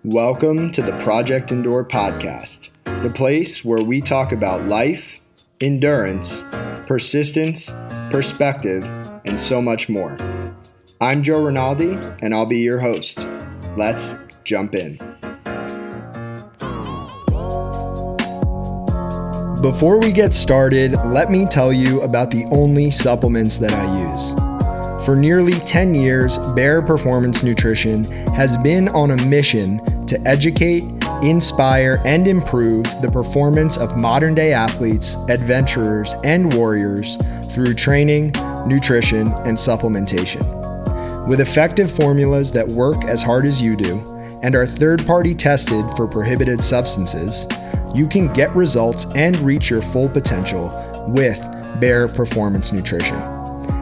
Welcome to the Project Endure podcast, the place where we talk about life, endurance, persistence, perspective, and so much more. I'm Joe Rinaldi, and I'll be your host. Let's jump in. Before we get started, let me tell you about the only supplements that I use. For nearly 10 years, Bare Performance Nutrition has been on a mission to educate, inspire, and improve the performance of modern-day athletes, adventurers, and warriors through training, nutrition, and supplementation. With effective formulas that work as hard as you do and are third-party tested for prohibited substances, you can get results and reach your full potential with Bare Performance Nutrition.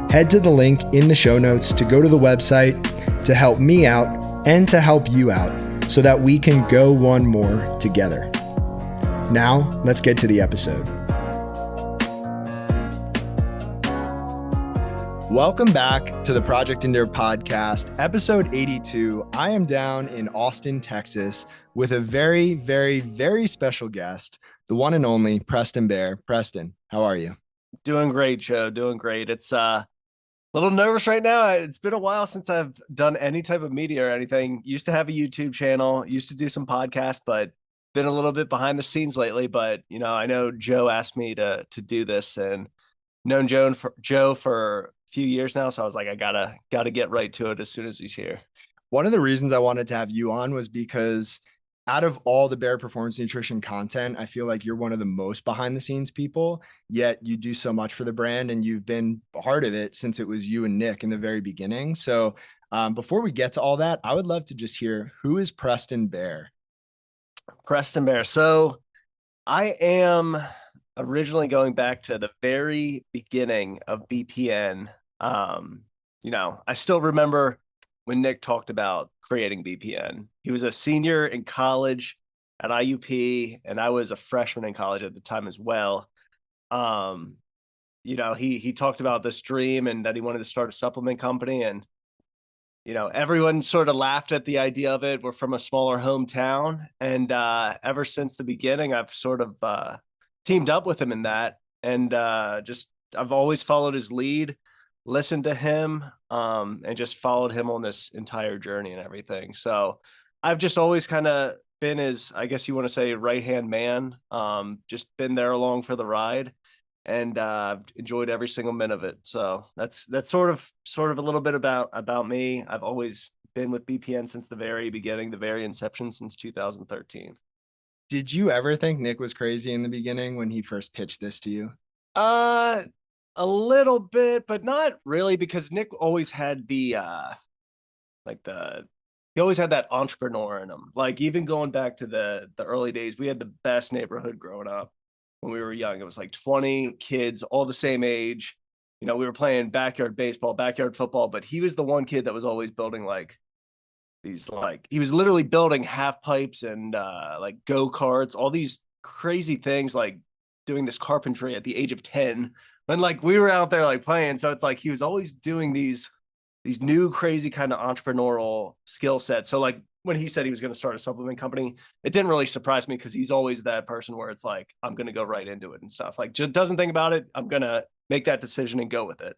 Head to the link in the show notes to go to the website to help me out and to help you out so that we can go one more together. Now, let's get to the episode. Welcome back to the Project Endure podcast, episode 82. I am down in Austin, Texas with a very, very, very special guest, the one and only Preston Bare. Preston, how are you? Doing great, Joe. Doing great. It's a little nervous right now. It's been a while since I've done any type of media or anything. Used to have a YouTube channel, used to do some podcasts, but been a little bit behind the scenes lately. But, you know, I know Joe asked me to do this and known Joe for a few years now. So I was like, I gotta get right to it as soon as he's here. One of the reasons I wanted to have you on was because out of all the Bare Performance Nutrition content, I feel like you're one of the most behind the scenes people, yet you do so much for the brand and you've been part of it since it was you and Nick in the very beginning. So before we get to all that, I would love to just hear, who is Preston Bare? Preston Bare. So I am originally going back to the very beginning of BPN. I still remember when Nick talked about creating BPN. He was a senior in college at IUP, and I was a freshman in college at the time as well. He talked about this dream and that he wanted to start a supplement company, and everyone sort of laughed at the idea of it. We're from a smaller hometown, and ever since the beginning, I've sort of teamed up with him in that, and I've always followed his lead, listened to him, and just followed him on this entire journey and everything. So I've just always kind of been his, I guess you want to say, right-hand man, just been there along for the ride, and enjoyed every single minute of it. So that's sort of a little bit about me. I've always been with BPN since the very beginning, the very inception, since 2013. Did you ever think Nick was crazy in the beginning when he first pitched this to you? A little bit, but not really, because Nick always had he always had that entrepreneur in him. Like, even going back to the early days, we had the best neighborhood growing up when we were young. It was like 20 kids, all the same age. We were playing backyard baseball, backyard football, but he was the one kid that was always building he was literally building half pipes and go-karts, all these crazy things, like doing this carpentry at the age of 10. When we were out there playing. So it's like he was always doing these new crazy kind of entrepreneurial skill sets. So when he said he was going to start a supplement company, it didn't really surprise me, because he's always that person where it's like, I'm going to go right into it and stuff. Just doesn't think about it. I'm going to make that decision and go with it.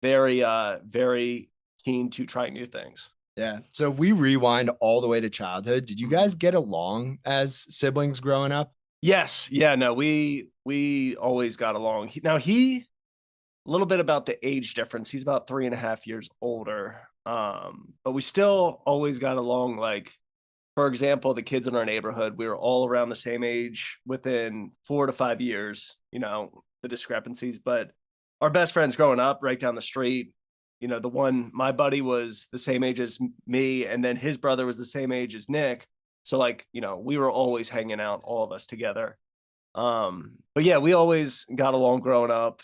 Very, very keen to try new things. Yeah. So if we rewind all the way to childhood, did you guys get along as siblings growing up? Yes. Yeah. No, we always got along. A little bit about the age difference. He's about 3.5 years older. But we still always got along. For example, the kids in our neighborhood, we were all around the same age within 4 to 5 years, the discrepancies. But our best friends growing up right down the street, my buddy was the same age as me, and then his brother was the same age as Nick. So we were always hanging out, all of us together. But yeah, we always got along growing up.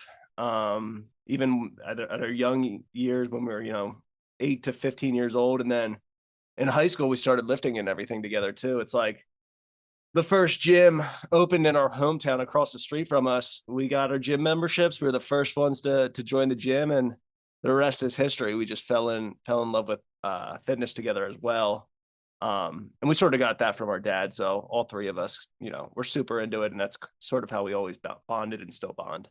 Even at our young years when we were, 8 to 15 years old. And then in high school, we started lifting and everything together too. It's like the first gym opened in our hometown across the street from us. We got our gym memberships. We were the first ones to join the gym, and the rest is history. We just fell in love with fitness together as well. And we sort of got that from our dad. So all three of us, we're super into it. And that's sort of how we always bonded and still bond.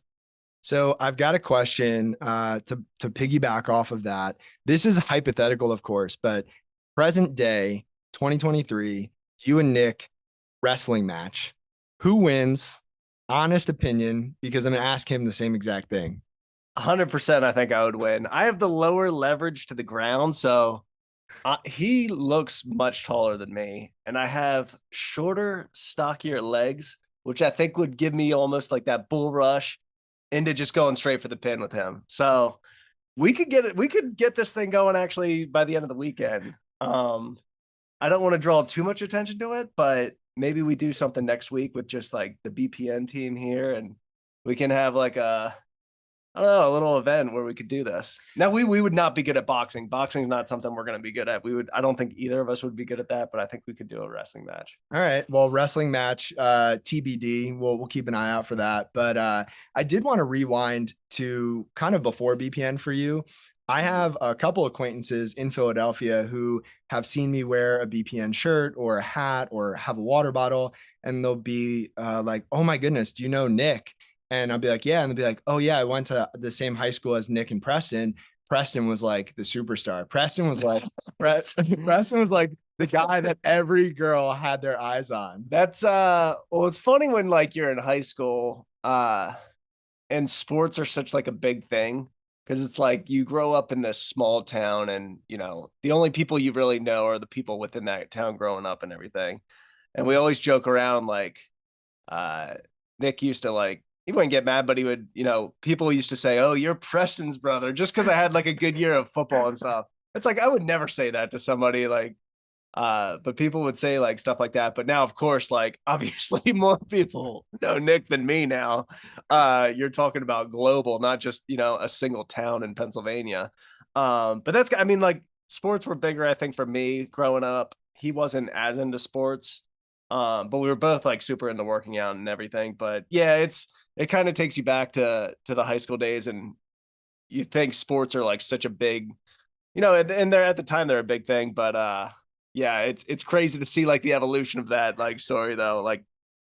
So I've got a question to piggyback off of that. This is hypothetical, of course, but present day, 2023, you and Nick wrestling match. Who wins? Honest opinion, because I'm gonna ask him the same exact thing. 100%, I think I would win. I have the lower leverage to the ground, so he looks much taller than me, and I have shorter, stockier legs, which I think would give me almost like that bull rush into just going straight for the pin with him. So we could get it. We could get this thing going actually by the end of the weekend. I don't want to draw too much attention to it, but maybe we do something next week with just like the BPN team here, and we can have like I don't know, a little event where we could do this. Now we would not be good at boxing. Boxing is not something we're going to be good at. I don't think either of us would be good at that, but I think we could do a wrestling match. All right. Well, wrestling match, TBD. We'll keep an eye out for that. But I did want to rewind to kind of before BPN for you. I have a couple acquaintances in Philadelphia who have seen me wear a BPN shirt or a hat or have a water bottle, and they'll be like, "Oh my goodness, do you know Nick?" And I'll be like, "Yeah," and they'll be like, "Oh yeah, I went to the same high school as Nick and Preston." Preston was like the superstar. Preston was like Preston was like the guy that every girl had their eyes on. That's well, it's funny when like you're in high school and sports are such like a big thing because it's like you grow up in this small town and the only people you really know are the people within that town growing up and everything. And we always joke around like Nick used to like he wouldn't get mad, but he would, people used to say, "Oh, you're Preston's brother," just because I had like a good year of football and stuff. It's like I would never say that to somebody like but people would say like stuff like that. But now, of course, like obviously more people know Nick than me now. You're talking about global, not just, a single town in Pennsylvania. But I mean, like sports were bigger, I think, for me growing up. He wasn't as into sports. But we were both like super into working out and everything. But yeah, it kind of takes you back to the high school days, and you think sports are like such a big, and they're at the time they're a big thing, but yeah, it's crazy to see like the evolution of that like story though. Like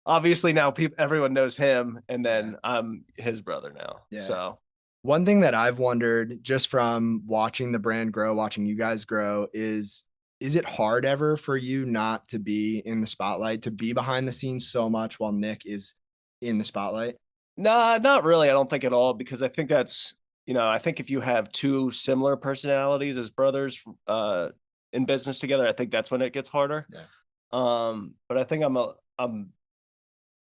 obviously now everyone knows him, and then I'm his brother now. Yeah. So one thing that I've wondered just from watching the brand grow, watching you guys grow is it hard ever for you not to be in the spotlight, to be behind the scenes so much while Nick is in the spotlight? nah, not really. I don't think at all, because I think that's, I think if you have two similar personalities as brothers in business together, I think that's when it gets harder. Yeah. But I think I'm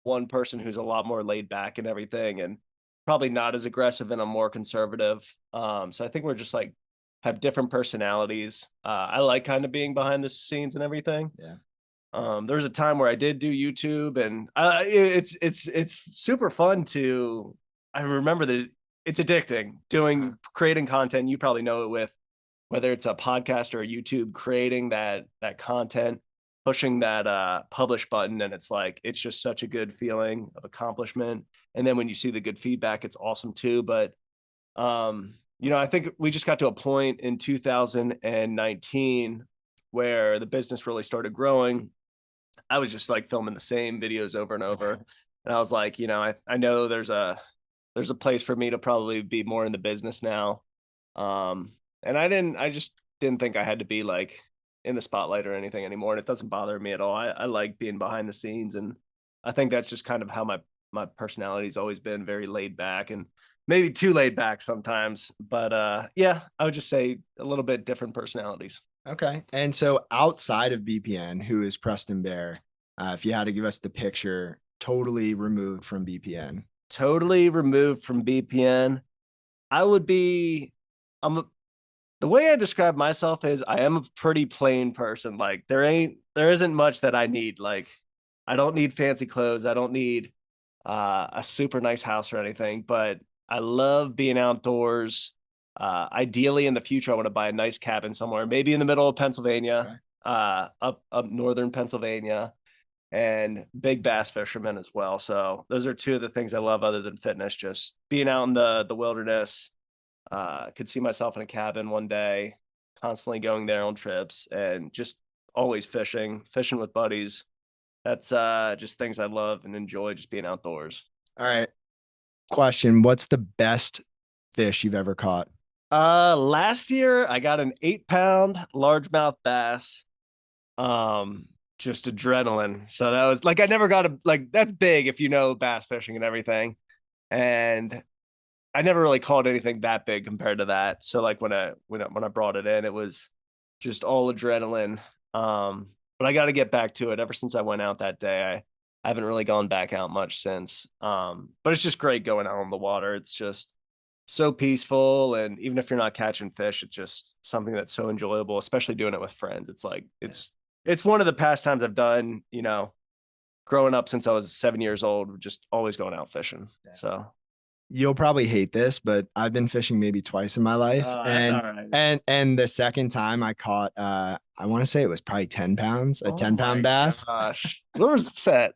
one person who's a lot more laid back and everything, and probably not as aggressive, and I'm more conservative. So I think we're just like have different personalities. I like kind of being behind the scenes and everything. Yeah. There was a time where I did do YouTube, and it's super fun to. I remember that it's addicting creating content. You probably know it with whether it's a podcast or a YouTube, creating that content, pushing that publish button, and it's just such a good feeling of accomplishment. And then when you see the good feedback, it's awesome too. But I think we just got to a point in 2019 where the business really started growing. I was just like filming the same videos over and over. And I was like, I know there's a place for me to probably be more in the business now. And I just didn't think I had to be like in the spotlight or anything anymore. And it doesn't bother me at all. I like being behind the scenes. And I think that's just kind of how my personality's always been, very laid back, and maybe too laid back sometimes. But yeah, I would just say a little bit different personalities. Okay. And so outside of BPN, who is Preston Bare? If you had to give us the picture, totally removed from BPN. Totally removed from BPN. The way I describe myself is I am a pretty plain person. Like there isn't much that I need. Like I don't need fancy clothes. I don't need a super nice house or anything, but I love being outdoors. Ideally in the future, I want to buy a nice cabin somewhere, maybe in the middle of Pennsylvania, up northern Pennsylvania, and big bass fisherman as well. So those are two of the things I love other than fitness, just being out in the wilderness. Could see myself in a cabin one day, constantly going there on trips and just always fishing with buddies. That's just things I love and enjoy, just being outdoors. All right. Question. What's the best fish you've ever caught? Last year I got an 8-pound largemouth bass. Just adrenaline. So that was like, I never got that's big if you know bass fishing and everything. And I never really caught anything that big compared to that. So like when I brought it in, it was just all adrenaline. But I got to get back to it. Ever since I went out that day, I haven't really gone back out much since. But it's just great going out on the water. It's just so peaceful, and even if you're not catching fish, it's just something that's so enjoyable, especially doing it with friends. It's like it's one of the pastimes I've done, growing up since I was 7 years old, just always going out fishing. So You'll probably hate this, but I've been fishing maybe twice in my life. that's all right. And the second time I caught I want to say it was probably 10 pounds, a 10-pound bass. Gosh. Where was this at?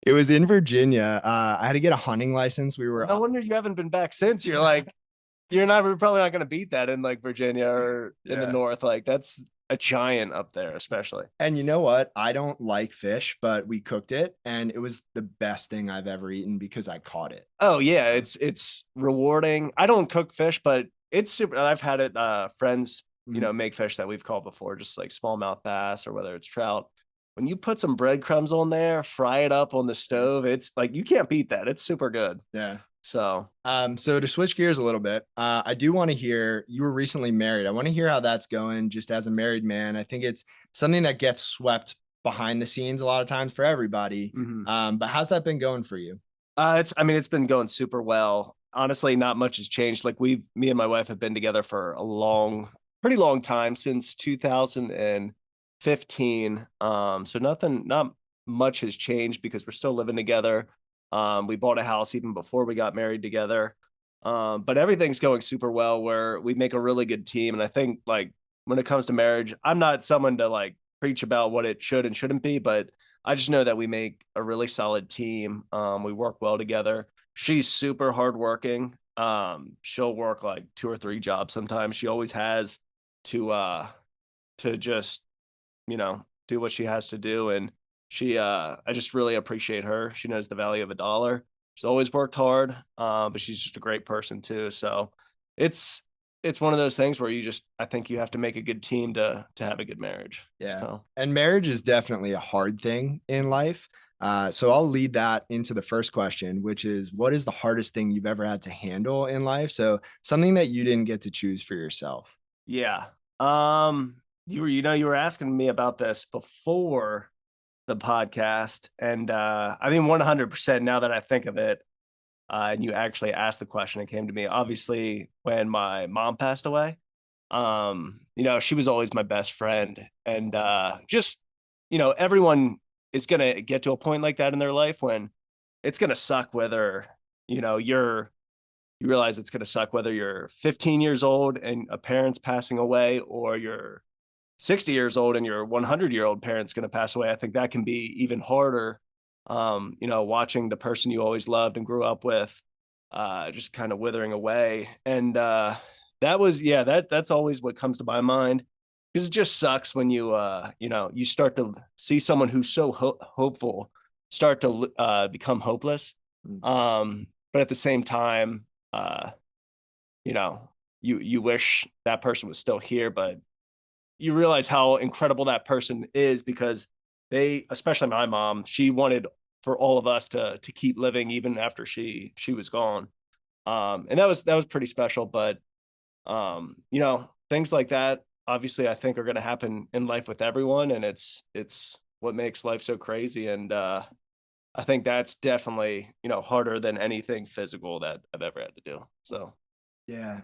It was in Virginia. I had to get a hunting license. We were No wonder you haven't been back since. You're probably not gonna beat that in like Virginia or in the north. Like that's a giant up there, especially. And you know what? I don't like fish, but we cooked it and it was the best thing I've ever eaten because I caught it. Oh yeah, it's rewarding. I don't cook fish, but it's super. I've had it friends, make fish that we've caught before, just like smallmouth bass or whether it's trout. When you put some breadcrumbs on there, fry it up on the stove, it's like you can't beat that. It's super good. Yeah. So so to switch gears a little bit, I do want to hear, you were recently married. I want to hear how that's going just as a married man. I think it's something that gets swept behind the scenes a lot of times for everybody. But how's that been going for you? It's been going super well. Honestly, not much has changed. Like me and my wife have been together for pretty long time, since 2015. So not much has changed because we're still living together. We bought a house even before we got married together. But everything's going super well, where we make a really good team. And I think like when it comes to marriage, I'm not someone to like preach about what it should and shouldn't be, but I just know that we make a really solid team. We work well together. She's super hardworking. She'll work like 2 or 3 jobs sometimes. She always has to just, do what she has to do. And I just really appreciate her. She knows the value of a dollar. She's always worked hard, but she's just a great person too. So it's one of those things where I think you have to make a good team to have a good marriage. Yeah. So. And marriage is definitely a hard thing in life. So I'll lead that into the first question, which is, what is the hardest thing you've ever had to handle in life? So something that you didn't get to choose for yourself. Yeah. You were asking me about this before the podcast, and 100%, now that I think of it, and you actually asked the question, it came to me obviously when my mom passed away. She was always my best friend, and everyone is gonna get to a point like that in their life when it's gonna suck, whether you realize it's gonna suck whether you're 15 years old and a parent's passing away, or you're 60 years old and your 100-year-old parent's going to pass away. I think that can be even harder. Watching the person you always loved and grew up with, just kind of withering away. And that's always what comes to my mind, because it just sucks when you start to see someone who's so hopeful start to become hopeless. But at the same time, you wish that person was still here, but you realize how incredible that person is, because especially my mom, she wanted for all of us to keep living even after she was gone. And that was pretty special. But things like that, obviously, I think are going to happen in life with everyone, and it's what makes life so crazy. And I think that's definitely harder than anything physical that I've ever had to do. So yeah.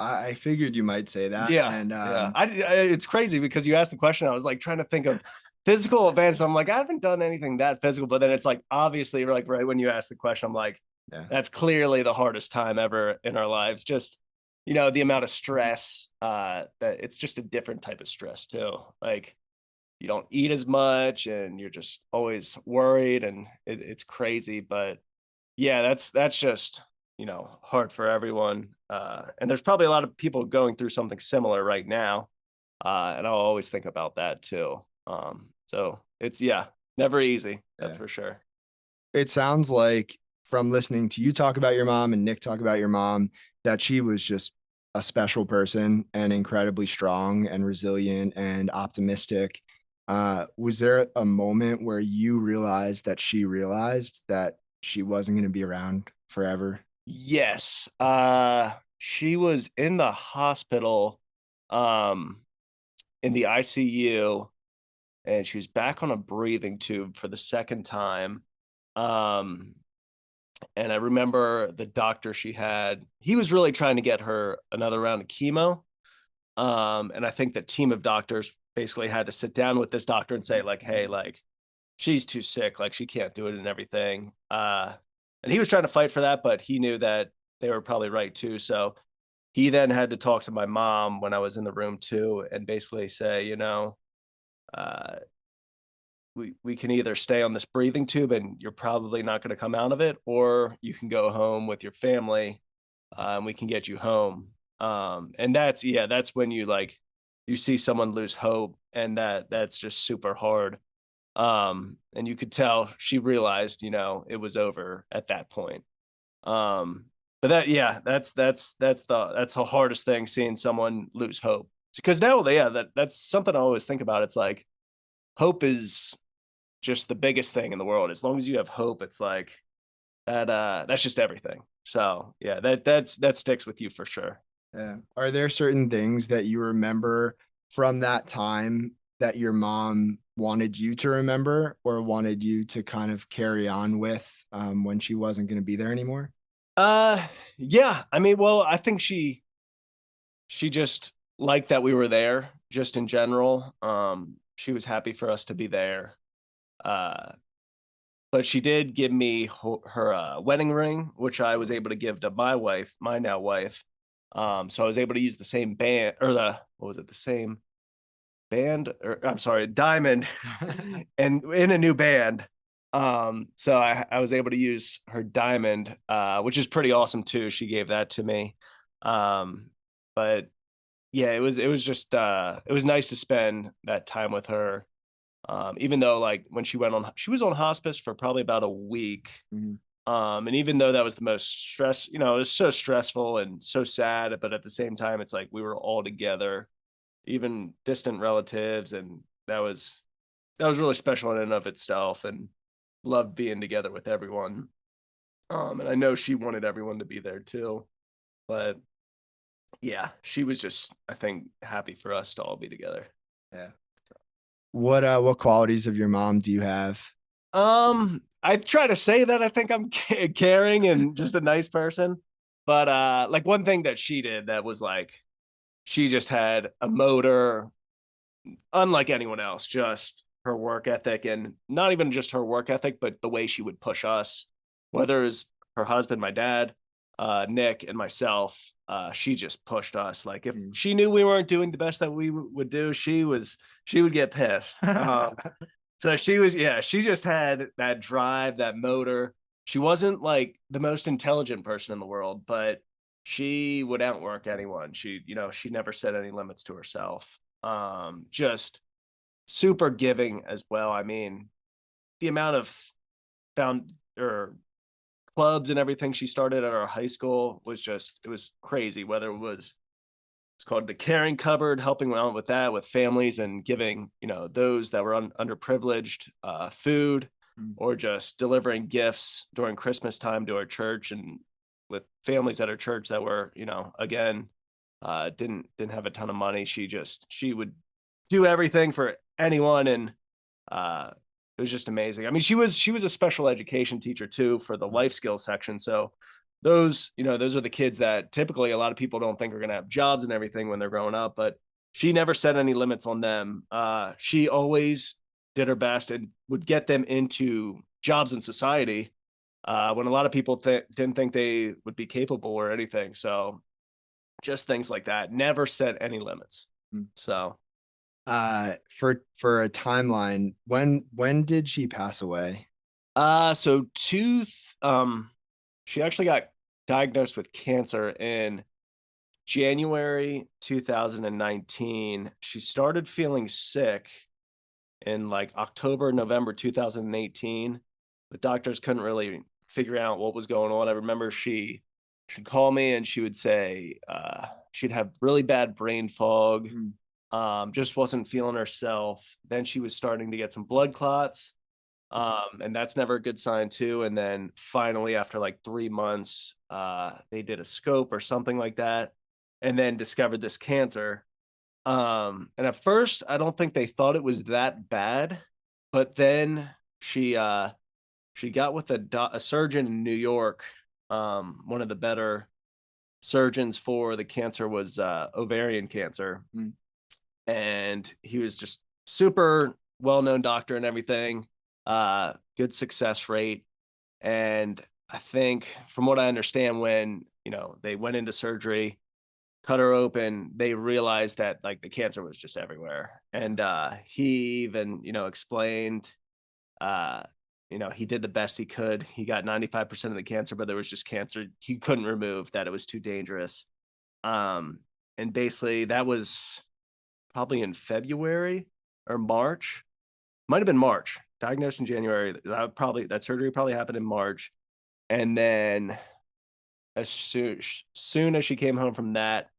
I figured you might say that. Yeah. And it's crazy because you asked the question. I was like trying to think of physical events. I'm like, I haven't done anything that physical, but then it's like, obviously, like right when you asked the question, I'm like, that's clearly the hardest time ever in our lives. Just, the amount of stress, that it's just a different type of stress too. Like you don't eat as much and you're just always worried, and it's crazy. But yeah, that's just, hard for everyone. And there's probably a lot of people going through something similar right now. And I'll always think about that too. So it's, yeah, never easy. That's Yeah. for sure. It sounds like from listening to you talk about your mom and Nick talk about your mom that she was just a special person and incredibly strong and resilient and optimistic. Was there a moment where you realized that she realized that she wasn't going to be around forever? Yes. She was in the hospital, um, in the ICU, and she was back on a breathing tube for the second time. Um, and I remember the doctor she had, he was really trying to get her another round of chemo. And I think the team of doctors basically had to sit down with this doctor and say, like, hey, like, she's too sick, like she can't do it and everything. And he was trying to fight for that, but he knew that they were probably right too. So he then had to talk to my mom when I was in the room too, and basically say, uh, we can either stay on this breathing tube and you're probably not going to come out of it, or you can go home with your family, and we can get you home. And that's, yeah, that's when you like, you see someone lose hope, and that's just super hard. And you could tell she realized, it was over at that point. Um, but that, yeah, that's the hardest thing, seeing someone lose hope. Because now, yeah, that's something I always think about. It's like hope is just the biggest thing in the world. As long as you have hope, it's like that's just everything. So yeah, that sticks with you for sure. Yeah. Are there certain things that you remember from that time that your mom wanted you to remember or wanted you to kind of carry on with when she wasn't going to be there anymore? Uh yeah, I mean, well, I think she just liked that we were there, just in general. She was happy for us to be there. Uh but she did give me her wedding ring, which I was able to give to my wife, my now wife. So I was able to use the same band, or the, what was it, the same band, or I'm sorry, diamond, and in a new band. So I was able to use her diamond, which is pretty awesome too. She gave that to me. But yeah, it was just it was nice to spend that time with her. Even though, like, when she was on hospice for probably about a week. Mhm. And even though that was the most stress, it was so stressful and so sad, but at the same time, it's like we were all together, even distant relatives, and that was really special in and of itself, and loved being together with everyone. And I know she wanted everyone to be there too, but yeah, she was just, I think, happy for us to all be together. Yeah. What qualities of your mom do you have? I try to say that I think I'm caring and just a nice person, but like, one thing that she did that was like, she just had a motor unlike anyone else, just her work ethic, and not even just her work ethic, but the way she would push us, whether it's her husband, my dad, Nick, and myself. She just pushed us. Like, if Mm. she knew we weren't doing the best that we would do, she would get pissed. So she was, yeah, she just had that drive, that motor. She wasn't like the most intelligent person in the world, but she would outwork anyone. She never set any limits to herself. Just super giving as well. I mean, the amount of found or clubs and everything she started at our high school was just, it was crazy. Whether it's called the caring cupboard, helping out with that with families and giving, those that were underprivileged food, Mm. or just delivering gifts during Christmas time to our church, and with families at our church that were, again, didn't have a ton of money. She would do everything for anyone, and uh it was just amazing. I mean, she was a special education teacher too for the life skills section. So those are the kids that typically a lot of people don't think are going to have jobs and everything when they're growing up, but she never set any limits on them. She always did her best and would get them into jobs in society, when a lot of people didn't think they would be capable or anything. So just things like that, never set any limits. Mm. So For a timeline, when did she pass away? so tooth, she actually got diagnosed with cancer in January 2019. She started feeling sick in like October, November 2018. The doctors couldn't really figure out what was going on. I remember she'd call me and she would say she'd have really bad brain fog, just wasn't feeling herself. Then she was starting to get some blood clots. And that's never a good sign too. And then finally, after like 3 months, they did a scope or something like that, and then discovered this cancer. And at first, I don't think they thought it was that bad, but then she she got with a surgeon in New York. One of the better surgeons for the cancer was ovarian cancer, and he was just super well-known doctor and everything. Good success rate. And I think from what I understand, when they went into surgery, cut her open, they realized that like the cancer was just everywhere. And he even explained he did the best he could. He got 95% of the cancer, but there was just cancer he couldn't remove, that it was too dangerous. And basically that was probably in February or March. Might have been March. Diagnosed in January. That surgery probably happened in March. And then as soon as she came home from that,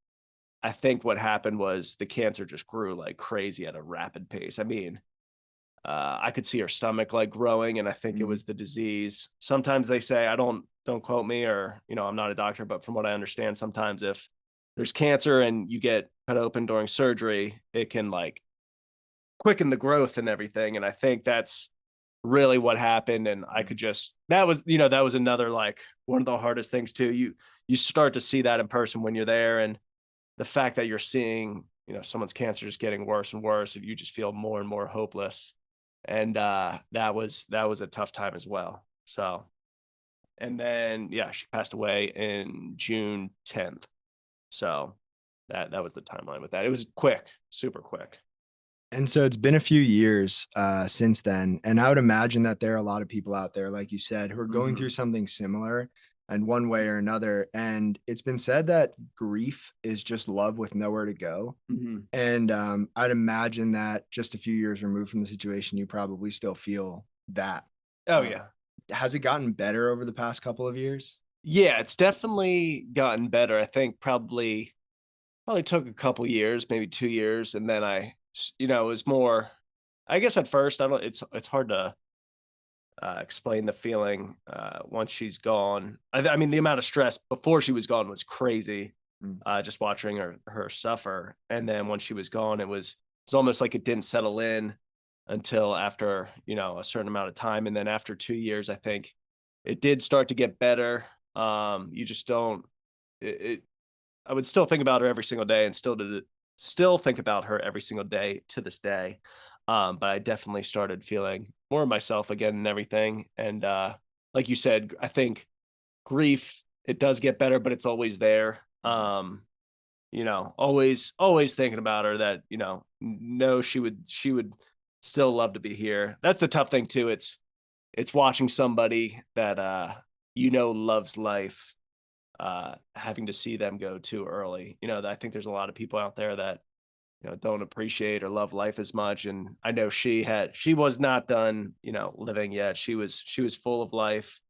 I think what happened was the cancer just grew like crazy at a rapid pace. I mean, I could see her stomach like growing, and I think it was the disease. Sometimes they say, don't quote me, or I'm not a doctor, but from what I understand, sometimes if there's cancer and you get cut open during surgery, it can like quicken the growth and everything. And I think that's really what happened. And I could just, that was another like one of the hardest things too. You start to see that in person when you're there, and the fact that you're seeing someone's cancer just getting worse and worse, and you just feel more and more hopeless. And that was a tough time as well. So, and then she passed away in June 10th. So that was the timeline with that. It was quick, super quick. And so it's been a few years since then. And I would imagine that there are a lot of people out there, like you said, who are going through something similar in one way or another. And it's been said that grief is just love with nowhere to go. And I'd imagine that just a few years removed from the situation, you probably still feel that. Oh, yeah. Has it gotten better over the past couple of years? Yeah, it's definitely gotten better. I think probably took a couple years, maybe 2 years. And then it was more, I guess at first, it's hard to explain the feeling once she's gone. I mean, the amount of stress before she was gone was crazy, just watching her suffer. And then when she was gone, it was almost like it didn't settle in until after, a certain amount of time. And then after 2 years, I think it did start to get better. You just don't, I would still think about her every single day, and still think about her every single day to this day. But I definitely started feeling more of myself again and everything. And like you said, I think grief, it does get better, but it's always there. Always thinking about her, that, no, she would still love to be here. That's the tough thing too. It's watching somebody that, loves life, having to see them go too early. I think there's a lot of people out there that don't appreciate or love life as much. And I know she was not done living yet. She was full of life,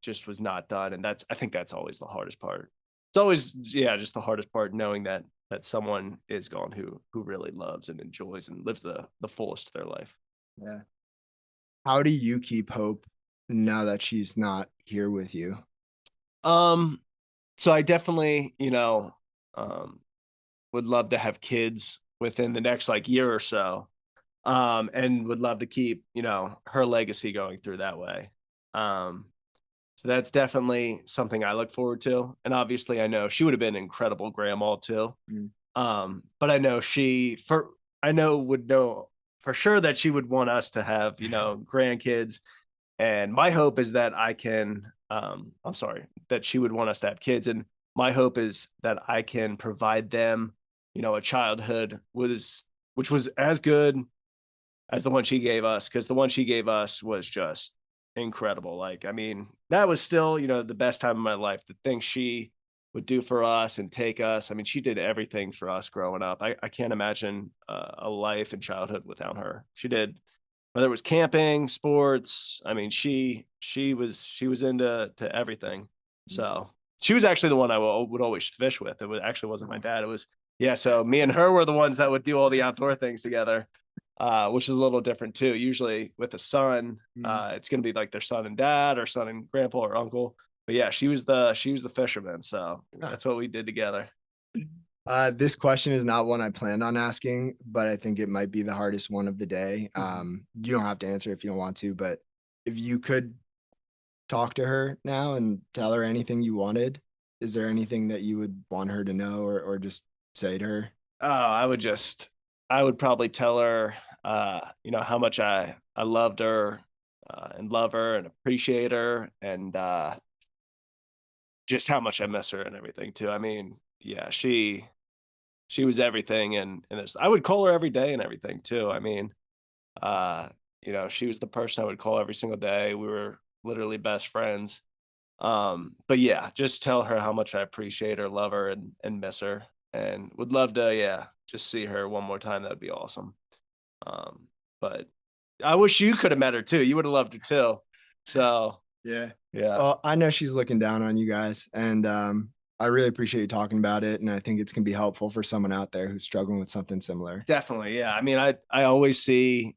just was not done. And I think that's always the hardest part. It's always just the hardest part, knowing that someone is gone who really loves and enjoys and lives the fullest of their life. Yeah. How do you keep hope now that she's not here with you? So I definitely, would love to have kids within the next like year or so. And would love to keep, her legacy going through that way. So that's definitely something I look forward to. And obviously I know she would have been an incredible grandma too. But I know would know for sure that she would want us to have, grandkids. And my hope is that that she would want us to have kids. And my hope is that I can provide them, a childhood which was as good as the one she gave us, because the one she gave us was just incredible. Like, I mean, that was still, the best time of my life. The things she would do for us and take us. I mean, she did everything for us growing up. I can't imagine a life and childhood without her. She did, whether it was camping, sports. I mean, she was into everything. So she was actually the one I would always fish with. It actually wasn't my dad. It was, yeah. So me and her were the ones that would do all the outdoor things together, which is a little different too. Usually with a son, it's going to be like their son and dad, or son and grandpa or uncle. But yeah, she was the fisherman. So that's what we did together. This question is not one I planned on asking, but I think it might be the hardest one of the day. You don't have to answer if you don't want to, but if you could talk to her now and tell her anything you wanted, is there anything that you would want her to know, or just say to her? Oh, I would probably tell her, how much I loved her, and love her and appreciate her, and just how much I miss her and everything too. I mean, yeah, she was everything, and this. I would call her every day and everything too. I mean, uh, she was the person I would call every single day. We were literally best friends. But yeah, just tell her how much I appreciate her, love her, and miss her, and would love to, yeah, just see her one more time. That'd be awesome. But I wish you could have met her too. You would have loved her too. So Yeah. yeah, Well, I know she's looking down on you guys, and I really appreciate you talking about it. And I think it's gonna be helpful for someone out there who's struggling with something similar. definitely. Yeah. I mean, I always see,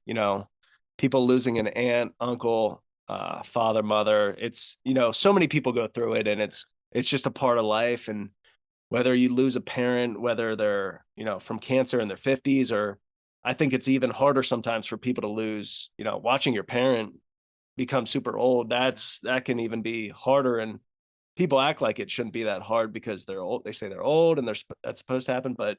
people losing an aunt, uncle, father, mother. It's, so many people go through it, and it's just a part of life. And whether you lose a parent, whether they're, from cancer in their 50s, or I think it's even harder sometimes for people to lose, watching your parent become super old. That can even be harder. And people act like it shouldn't be that hard because they're old. They say they're old and that's supposed to happen, but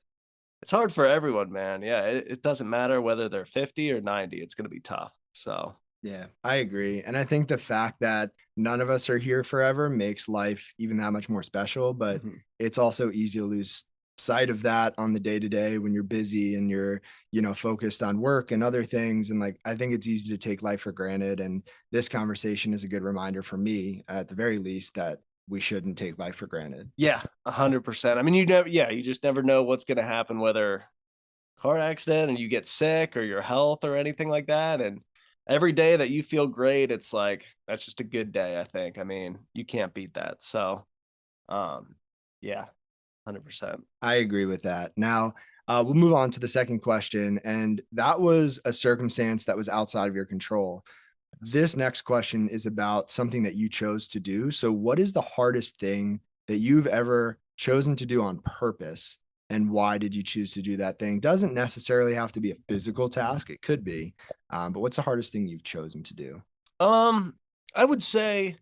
it's hard for everyone, man. Yeah. It doesn't matter whether they're 50 or 90, it's going to be tough. So Yeah, I agree. And I think the fact that none of us are here forever makes life even that much more special. But it's also easy to lose sight of that on the day to day when you're busy and you're, focused on work and other things. And like, I think it's easy to take life for granted. And this conversation is a good reminder for me, at the very least, that we shouldn't take life for granted. yeah, 100%. I mean, you just never know what's going to happen, whether car accident and you get sick, or your health or anything like that. And every day that you feel great, it's like, that's just a good day, I think. I mean, you can't beat that. So, um, yeah, 100%. I agree with that. Now, we'll move on to the second question. And that was a circumstance that was outside of your control. This next question is about something that you chose to do. So, what is the hardest thing that you've ever chosen to do on purpose? And why did you choose to do that thing? Doesn't necessarily have to be a physical task, it could be. But what's the hardest thing you've chosen to do? I would say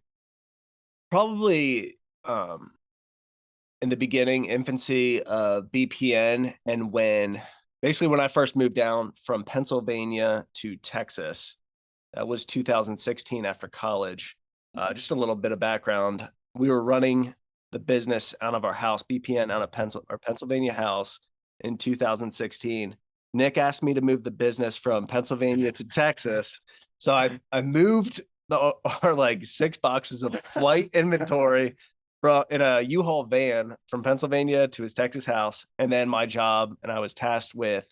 probably, in the beginning, infancy of BPN, and when I first moved down from Pennsylvania to Texas. That was 2016 after college. Just a little bit of background. We were running the business out of our house, BPN, out of our Pennsylvania house in 2016. Nick asked me to move the business from Pennsylvania to Texas. So I moved our like 6 boxes of flight inventory in a U-Haul van from Pennsylvania to his Texas house. And then my job, and I was tasked with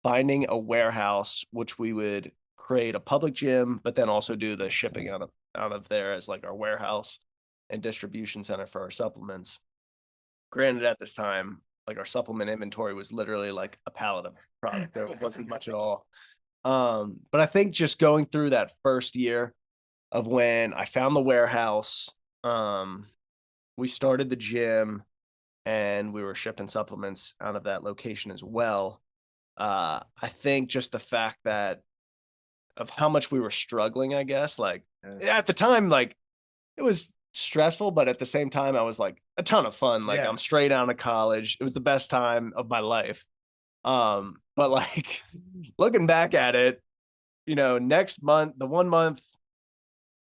finding a warehouse, which we would create a public gym, but then also do the shipping out of there as like our warehouse and distribution center for our supplements. Granted, at this time, like our supplement inventory was literally like a pallet of product. There wasn't much at all. But I think just going through that first year of when I found the warehouse, we started the gym, and we were shipping supplements out of that location as well. I think just the fact that of how much we were struggling, I guess, like at the time, like it was stressful, but at the same time, I was like a ton of fun. Like I'm straight out of college. It was the best time of my life. But like looking back at it, next month, the 1 month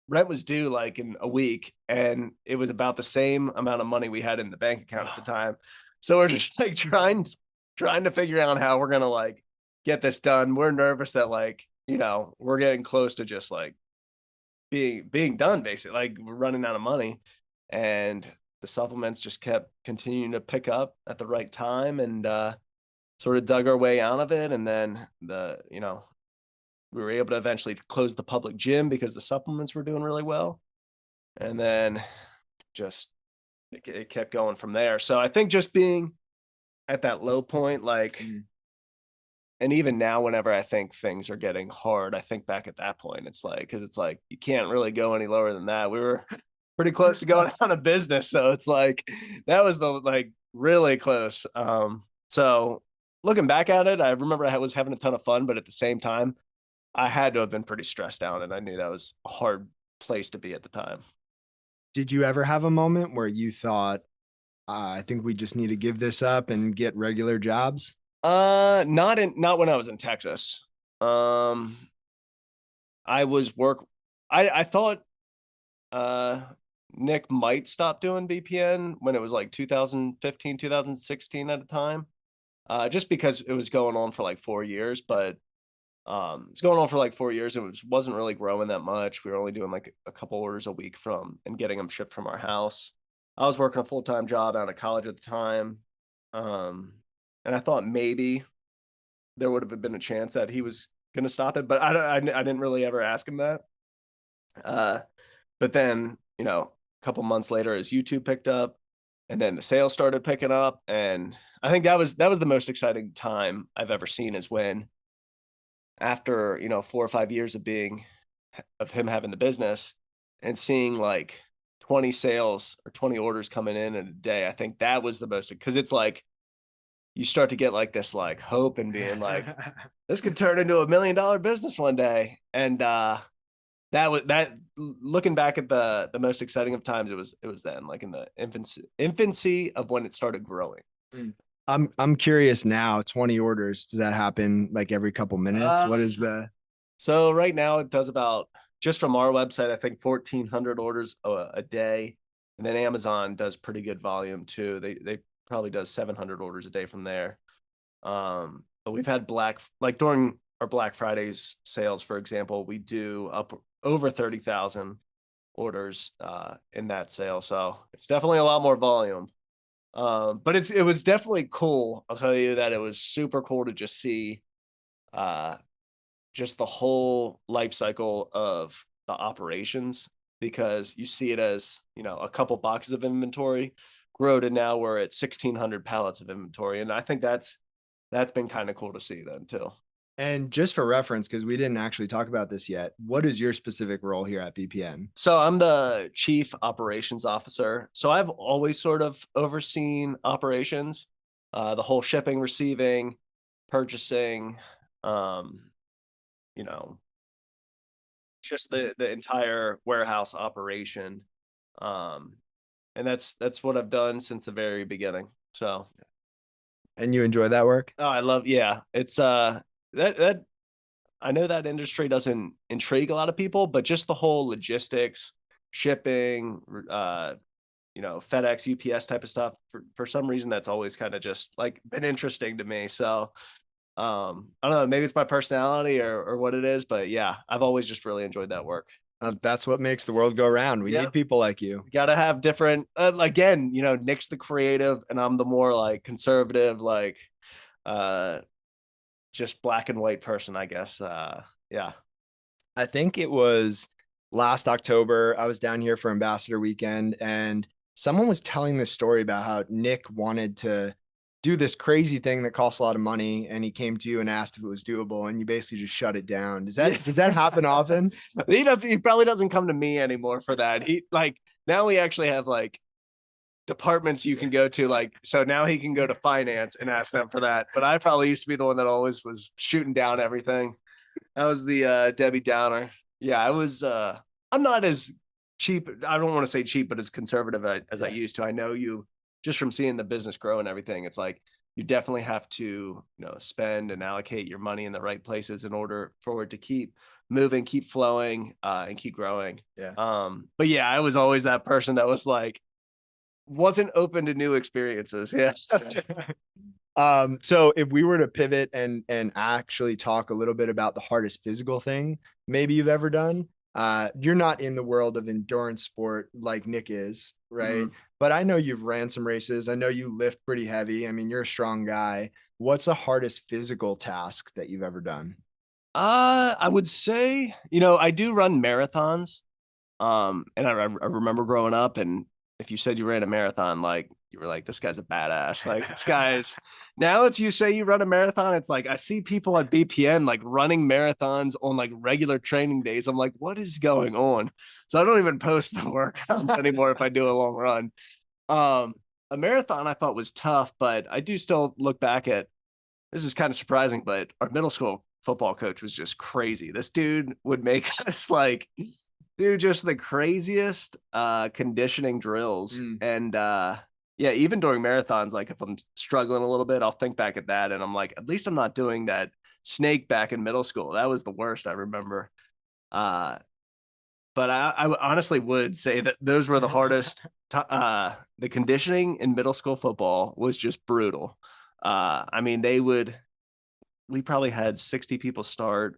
rent was due like in a week, and it was about the same amount of money we had in the bank account at the time. So we're just like trying to figure out how we're gonna like get this done. We're nervous that like, we're getting close to just like being done, basically. Like we're running out of money. And the supplements just kept continuing to pick up at the right time, and sort of dug our way out of it. And then we were able to eventually close the public gym because the supplements were doing really well. And then just it kept going from there. So I think just being at that low point, like, and even now, whenever I think things are getting hard, I think back at that point, it's like, because it's like, you can't really go any lower than that. We were pretty close to going out of business. So it's like, that was really close. So looking back at it, I remember I was having a ton of fun, but at the same time, I had to have been pretty stressed out, and I knew that was a hard place to be at the time. Did you ever have a moment where you thought, I think we just need to give this up and get regular jobs? Not when I was in Texas. I thought Nick might stop doing BPN when it was like 2015, 2016 at a time. Just because it was going on for like 4 years, but it's going on for like 4 years, and it wasn't really growing that much. We were only doing like a couple orders a week and getting them shipped from our house. I was working a full-time job out of college at the time. And I thought maybe there would have been a chance that he was going to stop it, but I didn't really ever ask him that. But then, a couple months later, his YouTube picked up, and then the sales started picking up. And I think that was the most exciting time I've ever seen, is when, after 4 or 5 years of him having the business and seeing like 20 sales or 20 orders coming in a day, I think that was the most, because it's like, you start to get like this like hope and being like, this could turn into $1 million business one day. And that looking back at the most exciting of times, it was then, like, in the infancy of when it started growing. I'm curious now, 20 orders, does that happen like every couple minutes? What is so right now it does about, just from our website, I think 1,400 orders a day. And then Amazon does pretty good volume too. They probably does 700 orders a day from there. But we've had during our Black Fridays sales, for example, we do up over 30,000 orders in that sale. So it's definitely a lot more volume. But it was definitely cool. I'll tell you that it was super cool to just see just the whole life cycle of the operations, because you see it as, a couple boxes of inventory grow to now we're at 1,600 pallets of inventory. And I think that's been kind of cool to see then too. And just for reference, because we didn't actually talk about this yet, what is your specific role here at BPN? So I'm the chief operations officer. So I've always sort of overseen operations, the whole shipping, receiving, purchasing, just the entire warehouse operation. And that's what I've done since the very beginning. So. And you enjoy that work? Oh, I love, yeah. It's that I know that industry doesn't intrigue a lot of people, but just the whole logistics, shipping, FedEx, UPS type of stuff, for some reason, that's always kind of just like been interesting to me. So I don't know, maybe it's my personality or what it is, but yeah, I've always just really enjoyed that work. That's what makes the world go round. We need people like you. Got to have different, again, Nick's the creative and I'm the more like conservative, like, just black and white person, I guess. Yeah. I think it was last October. I was down here for Ambassador Weekend, and someone was telling this story about how Nick wanted to do this crazy thing that costs a lot of money, and he came to you and asked if it was doable, and you basically just shut it down. Does that happen often? He probably doesn't come to me anymore for that. Now we actually have like departments you can go to, like, so now he can go to finance and ask them for that. But I probably used to be the one that always was shooting down everything. That was the Debbie Downer. Yeah, I was I'm not as cheap. I don't want to say cheap, but as conservative as I used to. I know you, just from seeing the business grow and everything, it's like you definitely have to, spend and allocate your money in the right places in order for it to keep moving, keep flowing, and keep growing. Yeah. But yeah, I was always that person that was like, wasn't open to new experiences. Yeah. So if we were to pivot and actually talk a little bit about the hardest physical thing maybe you've ever done, you're not in the world of endurance sport like Nick is, right? but I know you've ran some races. I know you lift pretty heavy. I mean, you're a strong guy. What's the hardest physical task that you've ever done? I would say, I do run marathons. And I remember growing up, and if you said you ran a marathon, like you were like, this guy's a badass. Like this guy's now it's you say you run a marathon. It's like I see people at BPN like running marathons on like regular training days. I'm like, what is going on? So I don't even post the workouts anymore if I do a long run. Um, a marathon I thought was tough, but I do still look back at this is kind of surprising, but our middle school football coach was just crazy. This dude would make us like do just the craziest conditioning drills. Mm. And yeah, even during marathons, like if I'm struggling a little bit, I'll think back at that and I'm like, at least I'm not doing that snake back in middle school. That was the worst I remember. Uh but I honestly would say that those were the hardest. The conditioning in middle school football was just brutal. I mean, we probably had 60 people start,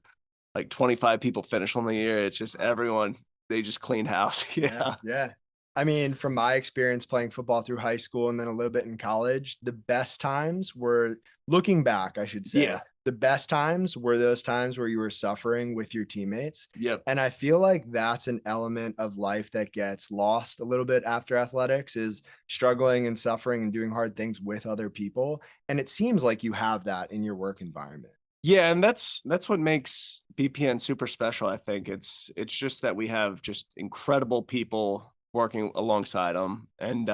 like 25 people finish on the year. It's just everyone, they just cleaned house. Yeah. Yeah. I mean, from my experience playing football through high school and then a little bit in college, the best times were looking back, I should say. Yeah. The best times were those times where you were suffering with your teammates. Yep. And I feel like that's an element of life that gets lost a little bit after athletics is struggling and suffering and doing hard things with other people. And it seems like you have that in your work environment. Yeah, and that's what makes BPN super special. I think it's just that we have just incredible people working alongside them, and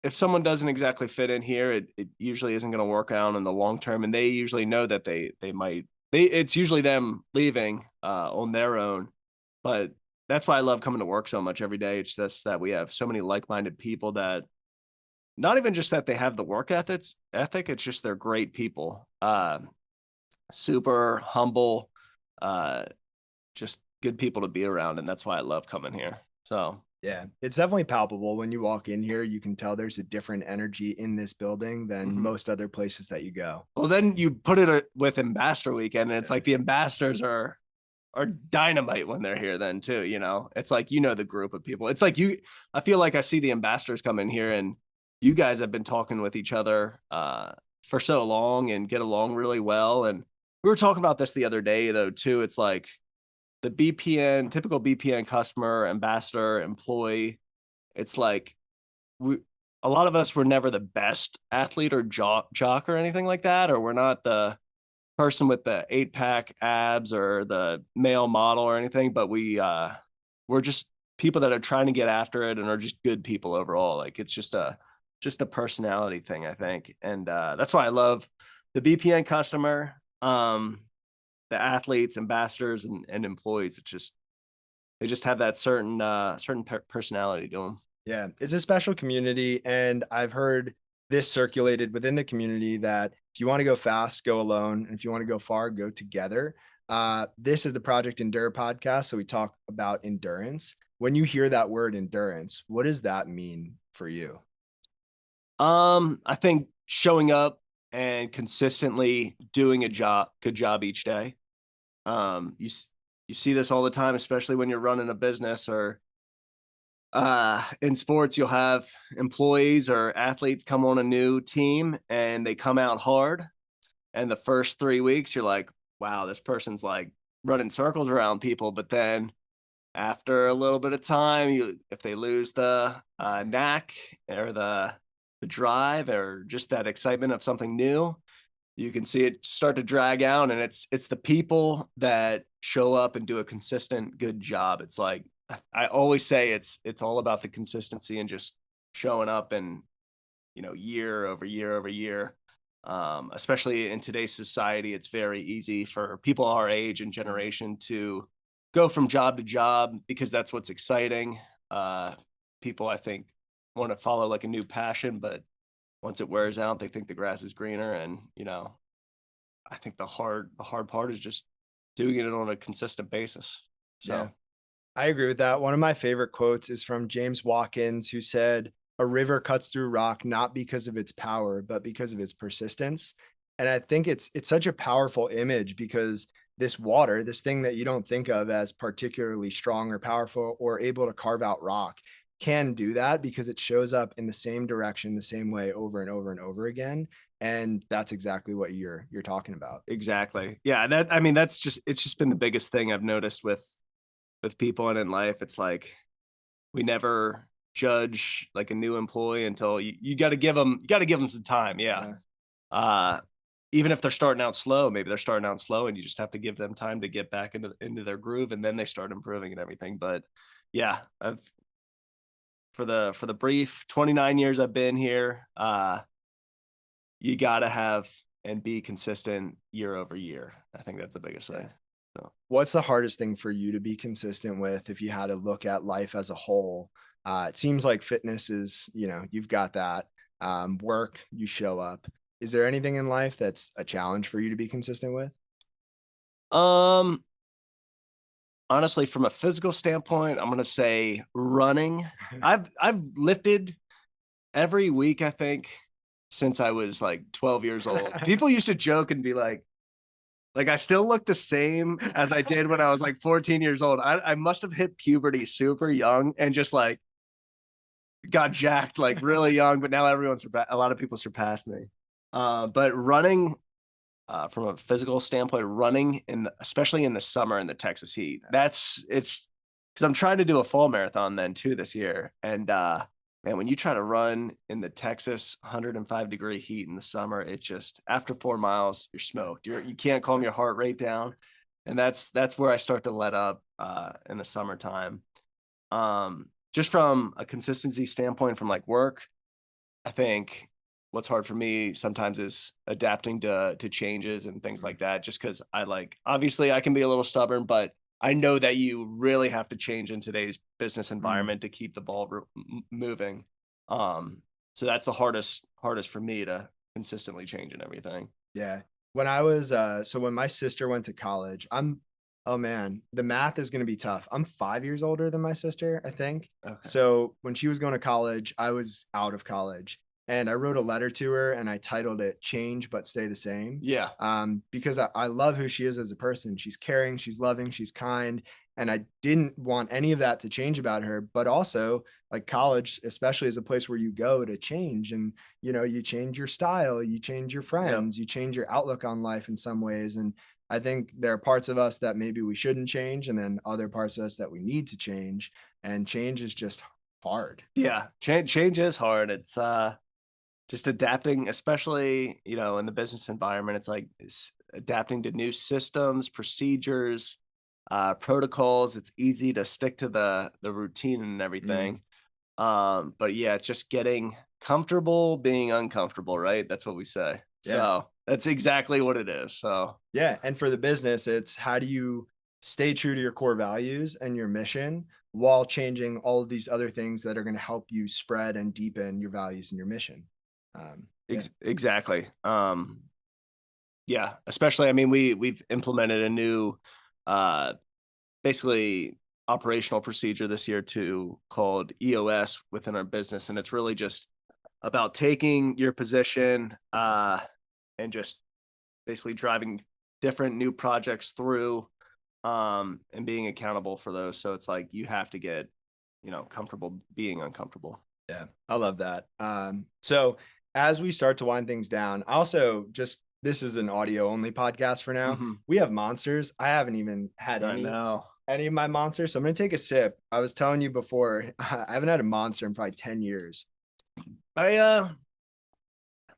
if someone doesn't exactly fit in here, it usually isn't going to work out in the long term, and they usually know that they might it's usually them leaving on their own, but that's why I love coming to work so much every day. It's just that we have so many like-minded people that not even just that they have the work ethic, it's just they're great people. Super humble, uh, just good people to be around. And that's why I love coming here. So Yeah, it's definitely palpable when you walk in here. You can tell there's a different energy in this building than most other places that you go. well, then you put it with Ambassador Weekend, and it's like the ambassadors are dynamite when they're here then too. It's like the group of people. It's like I feel like I see the ambassadors come in here and you guys have been talking with each other for so long and get along really well. And we were talking about this the other day though too. It's like the typical BPN customer, ambassador, employee. It's like a lot of us were never the best athlete or jock or anything like that, or we're not the person with the 8-pack abs or the male model or anything, but we're just people that are trying to get after it and are just good people overall. Like it's just a personality thing, I think. And that's why I love the BPN customer, the athletes, ambassadors, and employees. They just have that certain personality to them. Yeah, it's a special community. And I've heard this circulated within the community that if you want to go fast, go alone. And if you want to go far, go together. This is the Project Endure podcast. So we talk about endurance. When you hear that word endurance, what does that mean for you? I think showing up and consistently doing good job each day. You see this all the time, especially when you're running a business or in sports, you'll have employees or athletes come on a new team and they come out hard. And the first 3 weeks, you're like, wow, this person's like running circles around people. But then after a little bit of time, if they lose the knack or the drive or just that excitement of something new, you can see it start to drag out. And it's the people that show up and do a consistent good job. It's like I always say it's all about the consistency and just showing up and year over year over year. Especially in today's society, it's very easy for people our age and generation to go from job to job because that's what's exciting. People, I think, want to follow like a new passion, but once it wears out, they think the grass is greener. And I think the hard part is just doing it on a consistent basis. So. Yeah, I agree with that. One of my favorite quotes is from James Watkins, who said, "A river cuts through rock not because of its power, but because of its persistence." And I think it's such a powerful image because this water, this thing that you don't think of as particularly strong or powerful or able to carve out rock, can do that because it shows up in the same direction, the same way over and over and over again. And that's exactly what you're talking about. Exactly. Yeah. I mean, it's just been the biggest thing I've noticed with people and in life. It's like, we never judge like a new employee until you got to give them, some time. Yeah. Uh, Even if they're starting out slow, maybe they're starting out slow and you just have to give them time to get back into their groove, and then they start improving and everything. But yeah, for the brief 29 years I've been here, you got to have and be consistent year over year. I think that's the biggest thing. So, what's the hardest thing for you to be consistent with if you had to look at life as a whole? It seems like fitness is, you've got that. Work, you show up. Is there anything in life that's a challenge for you to be consistent with? um, honestly, from a physical standpoint, I'm gonna say running. I've lifted every week, I think, since I was like 12 years old. People used to joke and be like I still look the same as I did when I was like 14 years old. I must have hit puberty super young and just like got jacked like really young, but now a lot of people surpassed me. But running, from a physical standpoint, running especially in the summer in the Texas heat, it's because I'm trying to do a fall marathon then too this year. And man, when you try to run in the Texas 105-degree heat in the summer, it's just after 4 miles, you're smoked. You can't calm your heart rate down. And that's where I start to let up in the summertime. Just from a consistency standpoint from like work, I think what's hard for me sometimes is adapting to changes and things like that. Just because obviously I can be a little stubborn, but I know that you really have to change in today's business environment to keep the ball moving. So that's the hardest for me to consistently change and everything. Yeah. When I was so when my sister went to college, oh man, the math is going to be tough. I'm 5 years older than my sister, I think. Okay. So when she was going to college, I was out of college. And I wrote a letter to her and I titled it Change But Stay the Same. Yeah. Because I love who she is as a person. She's caring, she's loving, she's kind. And I didn't want any of that to change about her. But also, like college, especially, is a place where you go to change. And you change your style, you change your friends, you change your outlook on life in some ways. And I think there are parts of us that maybe we shouldn't change, and then other parts of us that we need to change. And change is just hard. Yeah. Change is hard. It's just adapting, especially, in the business environment. It's adapting to new systems, procedures, protocols. It's easy to stick to the routine and everything. But yeah, it's just getting comfortable being uncomfortable, right? That's what we say. Yeah. So that's exactly what it is. So yeah. And for the business, it's how do you stay true to your core values and your mission while changing all of these other things that are going to help you spread and deepen your values and your mission. Exactly. Yeah, especially, I mean, we've implemented a new basically operational procedure this year too, called EOS within our business. And it's really just about taking your position and just basically driving different new projects through and being accountable for those. So it's like you have to get, comfortable being uncomfortable. Yeah, I love that. So as we start to wind things down, also this is an audio only podcast for now. We have monsters. I haven't even had any of my monsters. So I'm going to take a sip. I was telling you before, I haven't had a monster in probably 10 years. I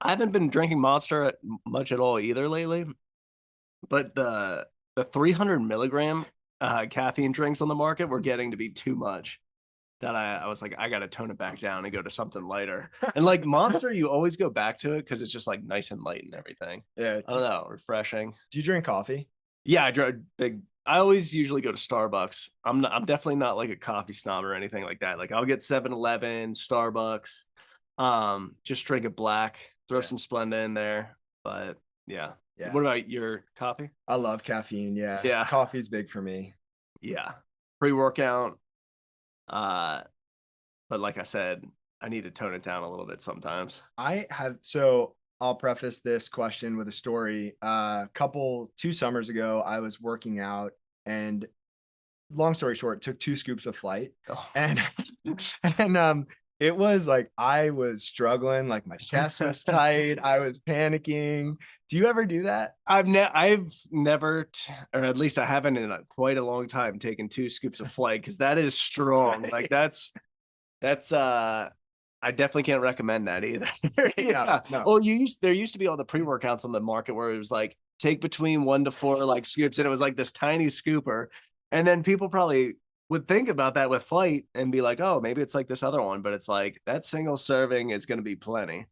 haven't been drinking Monster much at all either lately, but the 300 milligram caffeine drinks on the market were getting to be too much. That I was like, I got to tone it back down and go to something lighter. And like Monster, you always go back to it because it's just like nice and light and everything. Yeah. I don't know, refreshing. Do you drink coffee? Yeah, I always usually go to Starbucks. I'm definitely not like a coffee snob or anything like that. Like I'll get 7-Eleven, Starbucks, just drink it black, throw some Splenda in there. But yeah. What about your coffee? I love caffeine. Yeah. Yeah. Coffee's big for me. Yeah. Pre-workout. But like I said, I need to tone it down a little bit sometimes. So I'll preface this question with a story. 2 summers ago, I was working out and long story short, took 2 scoops of flight, Oh. and and it was like I was struggling, like my chest was tight, I was panicking. Do you ever do that? I've never, or at least I haven't in quite a long time, taken 2 scoops of flight, because that is strong. Like that's I definitely can't recommend that either. Yeah. No. Well, there used to be all the pre-workouts on the market where it was like take between 1 to 4 like scoops, and it was like this tiny scooper. And then people probably would think about that with flight and be like, oh, maybe it's like this other one, but it's like that single serving is going to be plenty.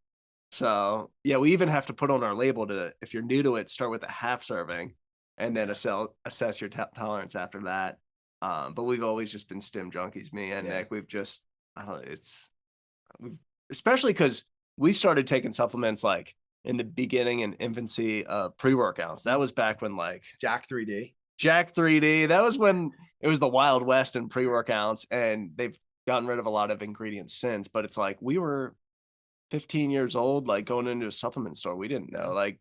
So yeah, we even have to put on our label to, if you're new to it, start with a half serving and then assess your tolerance after that. But we've always just been stim junkies, me and Nick. We've just, I don't know, we've, especially because we started taking supplements like in the beginning and infancy of pre-workouts. That was back when like Jack 3D. That was when it was the Wild West in pre-workouts, and they've gotten rid of a lot of ingredients since. But it's like we were 15 years old, like going into a supplement store. We didn't know. Like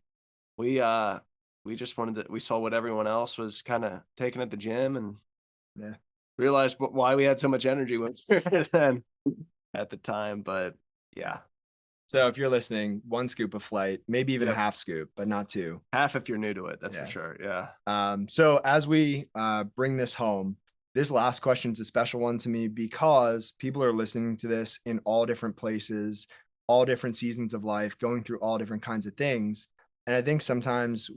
we just wanted to, we saw what everyone else was kind of taking at the gym, and realized why we had so much energy when then at the time. But yeah. So if you're listening, 1 scoop of flight, maybe even a half scoop, but not 2. Half if you're new to it, that's for sure. Yeah. So as we bring this home, this last question is a special one to me because people are listening to this in all different places, all different seasons of life, going through all different kinds of things. And I think sometimes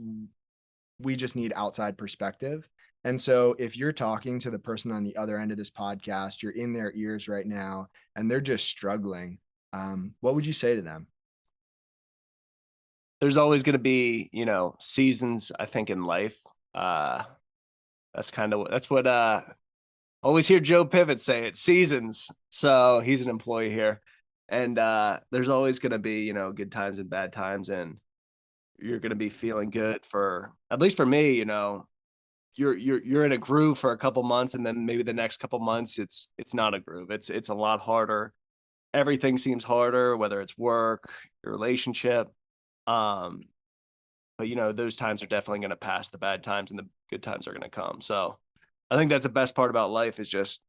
we just need outside perspective. And so if you're talking to the person on the other end of this podcast, you're in their ears right now, and they're just struggling, what would you say to them? There's always going to be, seasons, I think, in life. That's what always hear Joe Pivot say it, seasons. So he's an employee here. And there's always going to be, good times and bad times. And you're going to be feeling good for, at least for me, you're in a groove for a couple months, and then maybe the next couple months it's not a groove. It's a lot harder. Everything seems harder, whether it's work, your relationship. But those times are definitely going to pass. The bad times and the good times are going to come. So I think that's the best part about life, is just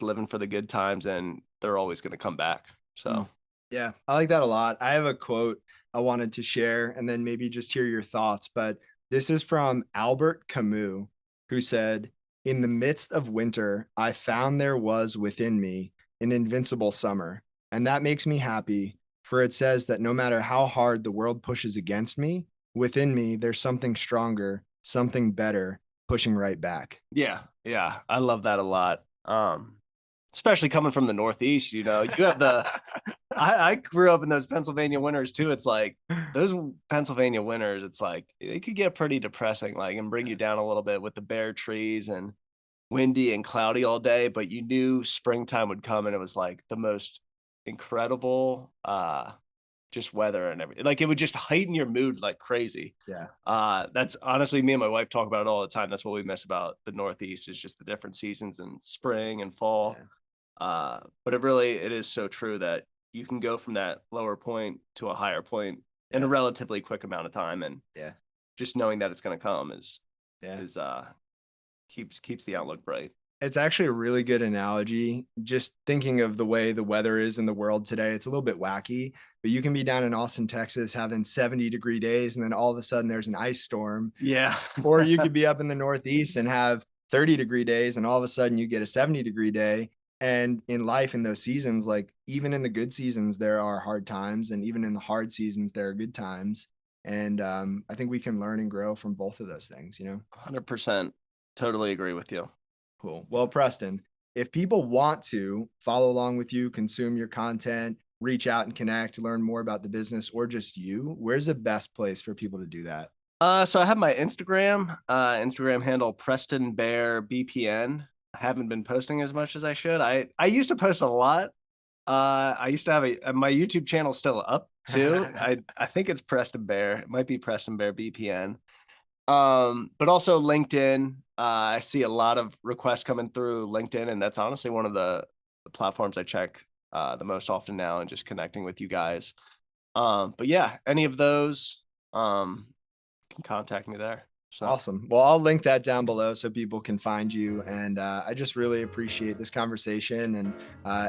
living for the good times, and they're always going to come back. So yeah, I like that a lot. I have a quote I wanted to share and then maybe just hear your thoughts, but this is from Albert Camus, who said, "In the midst of winter, I found there was within me an invincible summer. And that makes me happy, for it says that no matter how hard the world pushes against me, within me, there's something stronger, something better pushing right back." Yeah. I love that a lot. Especially coming from the Northeast, you have the, I grew up in those Pennsylvania winters too. It's like those Pennsylvania winters, it's like it could get pretty depressing, like, and bring you down a little bit with the bare trees and windy and cloudy all day. But you knew springtime would come, and it was like the most incredible just weather and everything. Like it would just heighten your mood like crazy. Yeah. That's honestly, me and my wife talk about it all the time. That's what we miss about the Northeast, is just the different seasons and spring and fall. But it is so true that you can go from that lower point to a higher point in a relatively quick amount of time. And just knowing that it's going to come keeps the outlook bright. It's actually a really good analogy. Just thinking of the way the weather is in the world today, it's a little bit wacky, but you can be down in Austin, Texas, having 70-degree days, and then all of a sudden there's an ice storm. Yeah. Or you could be up in the Northeast and have 30-degree days, and all of a sudden you get a 70-degree day. And in life, in those seasons, like even in the good seasons, there are hard times, and even in the hard seasons, there are good times. And I think we can learn and grow from both of those things, 100%. Totally agree with you. Cool. Well, Preston, if people want to follow along with you, consume your content, reach out and connect, learn more about the business or just you, where's the best place for people to do that? So I have my Instagram handle, Preston Bare BPN. I haven't been posting as much as I should. I used to post a lot. I used to have my YouTube channel still up too. I think it's Preston Bare. It might be Preston Bare BPN. But also LinkedIn. I see a lot of requests coming through LinkedIn, and that's honestly one of the platforms I check the most often now, and just connecting with you guys. But yeah, any of those, can contact me there. So Awesome. Well, I'll link that down below so people can find you. And I just really appreciate this conversation and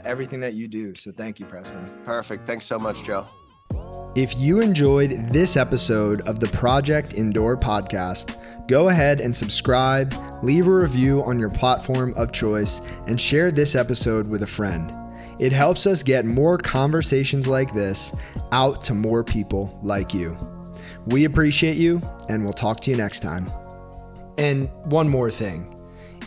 everything that you do. So thank you, Preston. perfect. Thanks so much, Joe. If you enjoyed this episode of the Project Indoor podcast, go ahead and subscribe, leave a review on your platform of choice, and share this episode with a friend. It helps us get more conversations like this out to more people like you. We appreciate you, and we'll talk to you next time. And one more thing.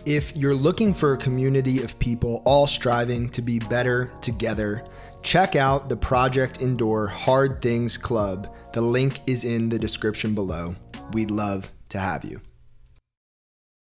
If you're looking for a community of people all striving to be better together, check out the Project Indoor Hard Things Club. The link is in the description below. We'd love to have you.